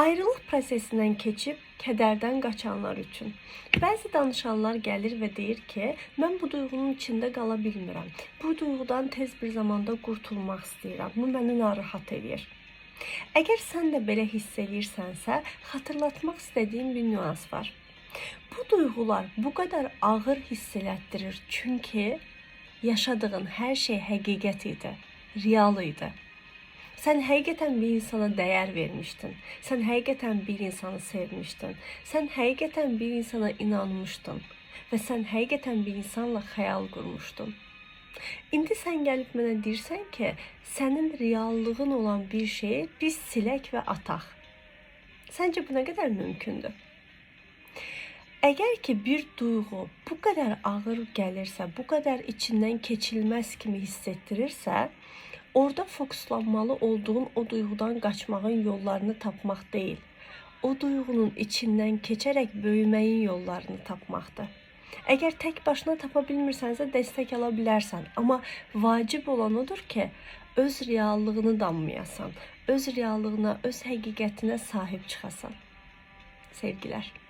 Ayrılıq prosesindən keçib kədərdən qaçanlar üçün. Bəzi danışanlar gəlir və deyir ki, mən bu duyğunun içində qala bilmirəm. Bu duyğudan tez bir zamanda qurtulmaq istəyirəm. Bu məni narahat edir. Əgər sən də belə hiss edirsənsə, xatırlatmaq istədiyim bir nüans var. Bu duyğular bu qədər ağır hiss elətdirir, çünki yaşadığın hər şey həqiqət idi, real idi. Sən həqiqətən bir insana dəyər vermişdin. Sən həqiqətən bir insanı sevmişdin. Sən həqiqətən bir insana inanmışdın. Və sən həqiqətən bir insanla xəyal qurmuşdun. İndi sən gəlib mənə deyirsən ki, sənin reallığın olan bir şeyi biz silək və ataq. Səncə bu nə qədər mümkündür? Əgər ki bir duyğu bu qədər ağır gəlirsə, bu qədər içindən keçilməz kimi hiss etdirirsə, orada fokuslanmalı olduğun o duyğudan qaçmağın yollarını tapmaq deyil, o duyğunun içindən keçərək böyüməyin yollarını tapmaqdır. Əgər tək başına tapa bilmirsənsə dəstək ala bilərsən, amma vacib olan odur ki, öz reallığını danmayasan, öz reallığına, öz həqiqətinə sahib çıxasan. Sevgilər.